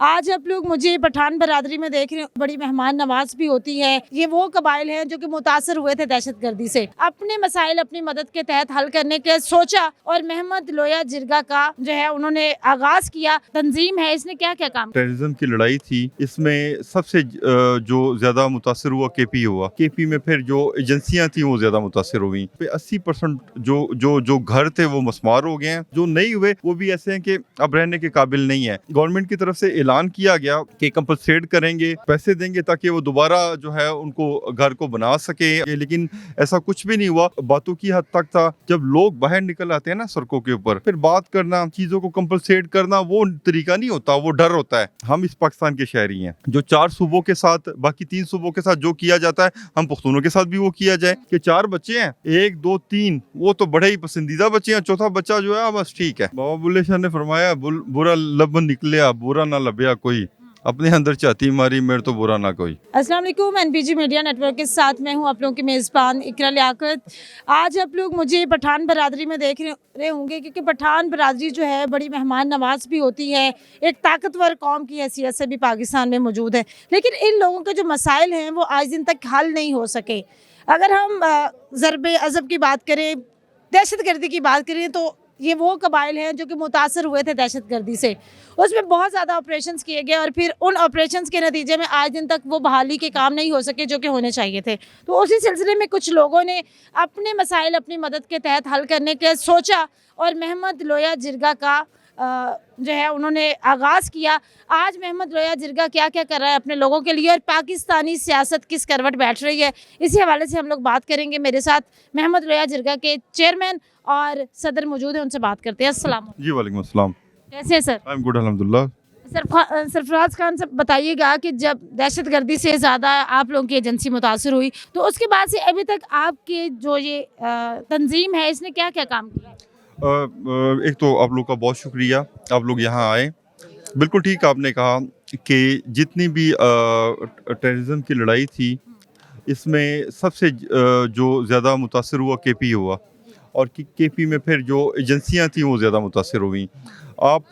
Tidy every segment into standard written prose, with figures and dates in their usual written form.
آج آپ لوگ مجھے پٹھان برادری میں دیکھ رہے ہیں، بڑی مہمان نواز بھی ہوتی ہے. یہ وہ قبائل ہیں جو کہ متاثر ہوئے تھے دہشت گردی سے، اپنے مسائل اپنی مدد کے تحت حل کرنے کے سوچا اور محمد لویا جرگا کا جو ہے انہوں نے آغاز کیا. تنظیم ہے، اس نے کیا کیا کام کیا؟ ٹیررزم کی لڑائی تھی، اس میں سب سے جو زیادہ متاثر ہوا کے پی ہوا. کے پی میں پھر جو ایجنسیاں تھیں وہ زیادہ متاثر ہوئیں. 80% جو گھر تھے وہ مسمار ہو گئے ہیں. جو نہیں ہوئے وہ بھی ایسے ہیں کہ اب رہنے کے قابل نہیں ہے. گورنمنٹ کی طرف سے اعلان کیا گیا کہ کمپنسیٹ کریں گے، پیسے دیں گے تاکہ وہ دوبارہ جو ہے ان کو گھر کو بنا سکے، لیکن ایسا کچھ بھی نہیں ہوا. باتوں کی حد تک تھا. جب لوگ باہر نکل آتے ہیں نا سڑکوں کے اوپر، پھر بات کرنا، چیزوں کو کمپنسیٹ کرنا، وہ طریقہ نہیں ہوتا، وہ ڈر ہوتا ہے. ہم اس پاکستان کے شہری ہیں. جو 4 صوبوں کے ساتھ، باقی 3 صوبوں کے ساتھ جو کیا جاتا ہے، ہم پختونوں کے ساتھ بھی وہ کیا جائے. کہ 4 بچے ہیں، 1 2 3 وہ تو بڑے ہی پسندیدہ بچے ہیں، چوتھا بچہ جو ہے بس ٹھیک ہے. بابا بلے شاہ نے فرمایا برا لب نکلیا برا نہ لبیا کوئی، اپنے اندر چاہتی ماری میرے تو برا نہ کوئی. السلام علیکم، NBG میڈیا نیٹ ورک کے ساتھ میں ہوں آپ لوگوں کی میزبان اقرا لیاقت. آج آپ لوگ مجھے پٹھان برادری میں دیکھ رہے ہوں گے، کیونکہ پٹھان برادری جو ہے بڑی مہمان نواز بھی ہوتی ہے، ایک طاقتور قوم کی حیثیت سے بھی پاکستان میں موجود ہے. لیکن ان لوگوں کے جو مسائل ہیں وہ آج دن تک حل نہیں ہو سکے. اگر ہم ضرب عضب کی بات کریں، دہشت گردی کی بات کریں، تو یہ وہ قبائل ہیں جو کہ متاثر ہوئے تھے دہشت گردی سے. اس میں بہت زیادہ آپریشنز کیے گئے اور پھر ان آپریشنز کے نتیجے میں آج دن تک وہ بحالی کے کام نہیں ہو سکے جو کہ ہونے چاہیے تھے. تو اسی سلسلے میں کچھ لوگوں نے اپنے مسائل اپنی مدد کے تحت حل کرنے کے سوچا اور محمد لویا جرگا کا جو ہے انہوں نے آغاز کیا. آج محمد لویا جرگا کیا کیا کر رہا ہے اپنے لوگوں کے لیے اور پاکستانی سیاست کس کروٹ بیٹھ رہی ہے، اسی حوالے سے ہم لوگ بات کریں گے. میرے ساتھ محمد لویا جرگا کے چیئرمین اور صدر موجود ہیں، ان سے بات کرتے ہیں. السلام علیکم. جی وعلیکم السلام. کیسے ہیں سر؟ آئی ایم گڈ الحمدللہ. سرفراز خان سے بتائیے گا کہ جب دہشت گردی سے زیادہ آپ لوگوں کی ایجنسی متاثر ہوئی تو اس کے بعد سے ابھی تک آپ کے جو یہ تنظیم ہے اس نے کیا کیا کام کیا؟ ایک تو آپ لوگ کا بہت شکریہ، آپ لوگ یہاں آئے. بالکل ٹھیک آپ نے کہا کہ جتنی بھی ٹیررزم کی لڑائی تھی، اس میں سب سے جو زیادہ متاثر ہوا کے پی ہوا. اور کے پی میں پھر جو ایجنسیاں تھیں وہ زیادہ متاثر ہوئیں. آپ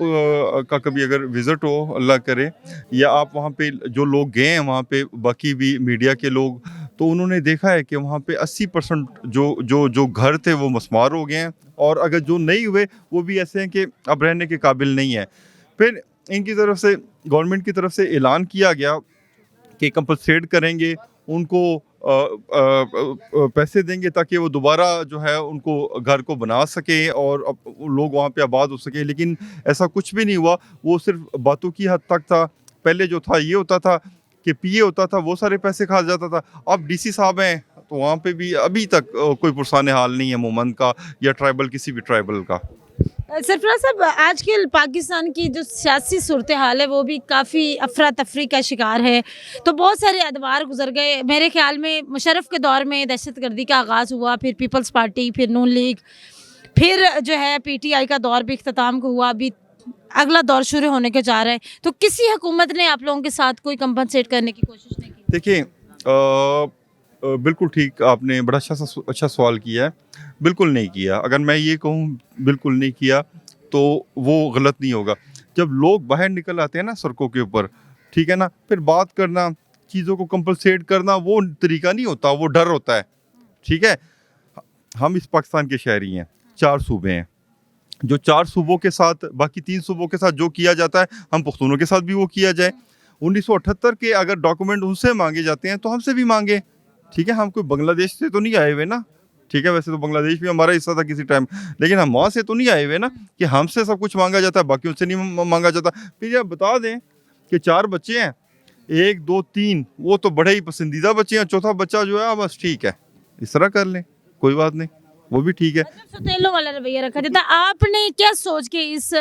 کا کبھی اگر وزٹ ہو، اللہ کرے، یا آپ وہاں پہ جو لوگ گئے ہیں وہاں پہ، باقی بھی میڈیا کے لوگ، تو انہوں نے دیکھا ہے کہ وہاں پہ 80% جو گھر تھے وہ مسمار ہو گئے ہیں. اور اگر جو نہیں ہوئے وہ بھی ایسے ہیں کہ اب رہنے کے قابل نہیں ہے. پھر ان کی طرف سے، گورنمنٹ کی طرف سے اعلان کیا گیا کہ کمپنسیٹ کریں گے، ان کو پیسے دیں گے تاکہ وہ دوبارہ جو ہے ان کو گھر کو بنا سکیں اور لوگ وہاں پہ آباد ہو سکیں. لیکن ایسا کچھ بھی نہیں ہوا، وہ صرف باتوں کی حد تک تھا. پہلے جو تھا یہ ہوتا تھا کہ پی اے ہوتا تھا، وہ سارے پیسے کھا جاتا تھا. اب ڈی سی صاحب ہیں تو وہاں پہ بھی ابھی تک کوئی پرسان حال نہیں ہے مومند کا یا ٹرائبل، کسی بھی ٹرائبل کا. سرفراز صاحب، آج کل پاکستان کی جو سیاسی صورتحال ہے وہ بھی کافی افراتفری کا شکار ہے. تو بہت سارے ادوار گزر گئے. میرے خیال میں مشرف کے دور میں دہشت گردی کا آغاز ہوا، پھر پیپلز پارٹی، پھر نون لیگ، پھر جو ہے PTI کا دور بھی اختتام کو ہوا. ابھی اگلا دور شروع ہونے کے جا رہا ہے. تو کسی حکومت نے آپ لوگوں کے ساتھ کوئی کمپنسیٹ کرنے کی کوشش نہیں کی؟ دیکھیں، بالکل ٹھیک آپ نے بڑا اچھا سوال کیا ہے. بالکل نہیں کیا. اگر میں یہ کہوں بالکل نہیں کیا تو وہ غلط نہیں ہوگا. جب لوگ باہر نکل آتے ہیں نا سڑکوں کے اوپر، ٹھیک ہے نا، پھر بات کرنا، چیزوں کو کمپنسیٹ کرنا، وہ طریقہ نہیں ہوتا، وہ ڈر ہوتا ہے. ٹھیک ہے. ہم اس پاکستان کے شہری ہیں. 4 صوبے ہیں. جو 4 صوبوں کے ساتھ، باقی 3 صوبوں کے ساتھ جو کیا جاتا ہے، ہم پختونوں کے ساتھ بھی وہ کیا جائے. 1978 کے اگر ڈاکومنٹ ان سے مانگے جاتے ہیں تو ہم سے بھی مانگے. ٹھیک ہے. ہم کوئی بنگلہ دیش سے تو نہیں آئے ہوئے نا. ٹھیک ہے. ویسے تو بنگلہ دیش بھی ہمارا حصہ تھا کسی ٹائم، لیکن ہم وہاں سے تو نہیں آئے ہوئے نا کہ ہم سے سب کچھ مانگا جاتا ہے، باقی ان سے نہیں مانگا جاتا. پھر یہ بتا دیں کہ 4 بچے ہیں، 1 2 3 وہ تو بڑے ہی پسندیدہ بچے ہیں، چوتھا بچہ جو ہے بس ٹھیک ہے، اس طرح کر لیں، کوئی بات نہیں، وہ بھی ٹھیک ہے. ستیلوں والا رویہ رکھا جاتا. آپ نے کیا سوچ کے اس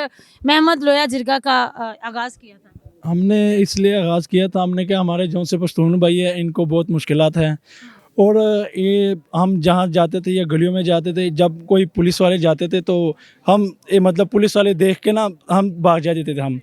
محمد لویا جرگا کا آغاز کیا تھا؟ ہم نے اس لیے آغاز کیا تھا، ہم نے کہ ہمارے جون سے پشتون بھائی ہیں، ان کو بہت مشکلات ہیں اور یہ ہم جہاں جاتے تھے یا گلیوں میں جاتے تھے، جب کوئی پولیس والے جاتے تھے تو ہم مطلب پولیس والے دیکھ کے نا ہم بھاگ جاتے تھے ہم.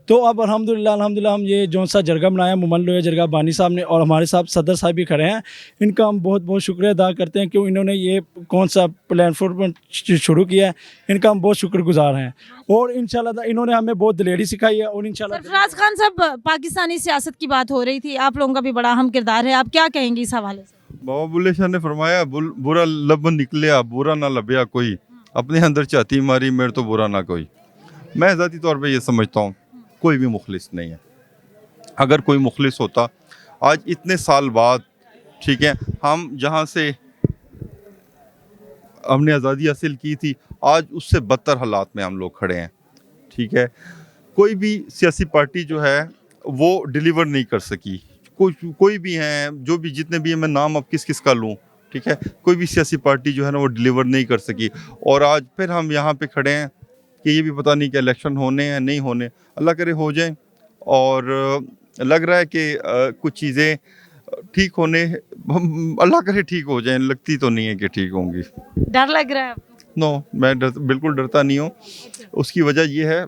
تو اب الحمدللہ ہم یہ جون سا جرگہ بنایا مومن لویا جرگہ بانی صاحب نے، اور ہمارے ساتھ صدر صاحب بھی کھڑے ہیں. ان کا ہم بہت بہت شکریہ ادا کرتے ہیں کہ انہوں نے یہ کون سا پلیٹ فارم شروع کیا ہے. ان کا ہم بہت شکر گزار ہیں، اور انشاءاللہ انہوں نے ہمیں بہت دلیری سکھائی ہے. اور انشاءاللہ سرفراز خان صاحب، پاکستانی سیاست کی بات ہو رہی تھی، آپ لوگوں کا بھی بڑا اہم کردار ہے، آپ کیا کہیں گے اس حوالے سے؟ بابا بلے شاہ نے فرمایا برا لب نکلیا برا نہ لبیا کوئی، اپنے اندر چاہتی ماری میرے تو برا نہ کوئی. میں ذاتی طور پہ یہ سمجھتا ہوں کوئی بھی مخلص نہیں ہے. اگر کوئی مخلص ہوتا آج اتنے سال بعد، ٹھیک ہے، ہم جہاں سے ہم نے آزادی حاصل کی تھی آج اس سے بدتر حالات میں ہم لوگ کھڑے ہیں. ٹھیک ہے، کوئی بھی سیاسی پارٹی جو ہے وہ ڈیلیور نہیں کر سکی. کوئی بھی ہیں، جو بھی جتنے بھی ہیں، میں نام اب کس کا لوں، ٹھیک ہے، کوئی بھی سیاسی پارٹی جو ہے نا وہ ڈیلیور نہیں کر سکی. اور آج پھر ہم یہاں پہ کھڑے ہیں کہ یہ بھی پتہ نہیں کہ الیکشن ہونے ہیں نہیں ہونے، اللہ کرے ہو جائیں. اور لگ رہا ہے کہ کچھ چیزیں ٹھیک ہونے، اللہ کرے ٹھیک ہو جائیں، لگتی تو نہیں ہے کہ ٹھیک ہوں گی. ڈر لگ رہا ہے آپ کو؟ نو، میں بالکل ڈرتا نہیں ہوں. اس کی وجہ یہ ہے،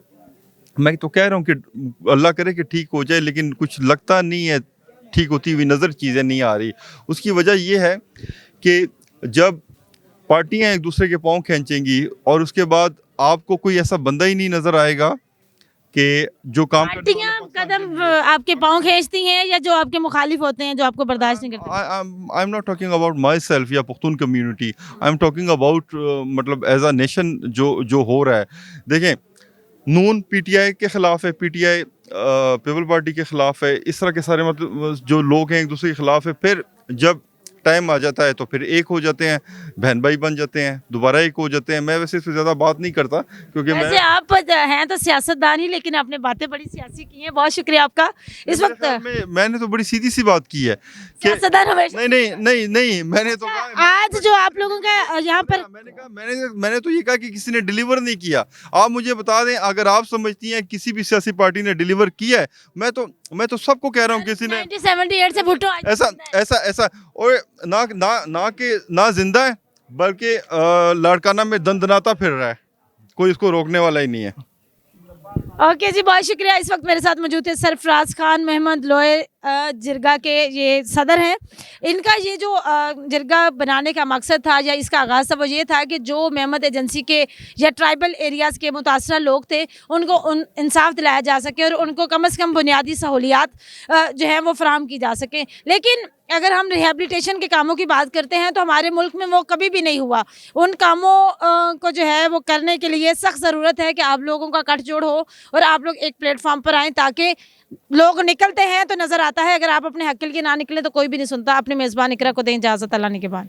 میں تو کہہ رہا ہوں کہ اللہ کرے کہ ٹھیک ہو جائے، لیکن کچھ لگتا نہیں ہے ٹھیک ہوتی ہوئی نظر چیزیں نہیں آ رہی. اس کی وجہ یہ ہے کہ جب پارٹیاں ایک دوسرے کے پاؤں کھینچیں گی اور اس کے بعد آپ کو کوئی ایسا بندہ ہی نہیں نظر آئے گا کہ جو کام پارٹیاں قدم آپ کے پاؤں کھینچتی ہیں یا جو آپ کے مخالف ہوتے ہیں جو آپ کو برداشت نہیں کرتے؟ I am not talking about myself یا Pakhtun community, I am talking about مطلب ایز اے نیشن جو ہو رہا ہے. دیکھیں، نون پی ٹی آئی کے خلاف ہے، P T I people party کے خلاف ہے، اس طرح کے سارے مطلب جو لوگ ہیں ایک دوسرے کے خلاف ہے. پھر جب ٹائم آ جاتا ہے تو پھر ایک ہو جاتے ہیں، بہن بھائی بن جاتے ہیں، دوبارہ ایک ہو جاتے ہیں. میں ویسے اس سے زیادہ بات نہیں کرتا کیونکہ ویسے آپ ہیں تو سیاست دان ہی، لیکن آپ نے باتیں بڑی سیاسی کی ہیں. بہت شکریہ آپ کا. اس وقت میں نے تو بڑی سیدھی سی بات کی ہے کہ سیاست دان ہمیشہ نہیں، میں نے تو آج جو آپ لوگوں کا یہاں پر میں نے تو یہ کہا کہ کسی نے ڈیلیور نہیں کیا. آپ مجھے بتا دیں، اگر آپ سمجھتی ہیں کسی بھی سیاسی پارٹی نے ڈیلیور کیا ہے، میں تو سب کو کہہ رہا ہوں کسی نے 1978 سے بھٹو ایسا اور نہ زندہ ہے بلکہ لاڑکانہ میں دندناتا پھر رہا ہے، کوئی اس کو روکنے والا ہی نہیں ہے. اوکے جی، بہت شکریہ. اس وقت میرے ساتھ موجود ہے سرفراز خان محمد لوئے جرگہ کے یہ صدر ہیں. ان کا یہ جو جرگہ بنانے کا مقصد تھا یا اس کا آغاز تھا وہ یہ تھا کہ جو محمد ایجنسی کے یا ٹرائبل ایریاز کے متاثرہ لوگ تھے ان کو انصاف دلایا جا سکے اور ان کو کم از کم بنیادی سہولیات جو ہیں وہ فراہم کی جا سکیں. لیکن اگر ہم ریہیبلیٹیشن کے کاموں کی بات کرتے ہیں تو ہمارے ملک میں وہ کبھی بھی نہیں ہوا. ان کاموں کو جو ہے وہ کرنے کے لیے سخت ضرورت ہے کہ آپ لوگوں کا کٹ جوڑ ہو اور آپ لوگ ایک پلیٹ فارم پر آئیں تاکہ لوگ نکلتے ہیں تو نظر آتا ہے. اگر آپ اپنے حق کے لیے نہ نکلیں تو کوئی بھی نہیں سنتا. اپنے میزبان اقرا کو دیں اجازت. اللہ نے کے بعد.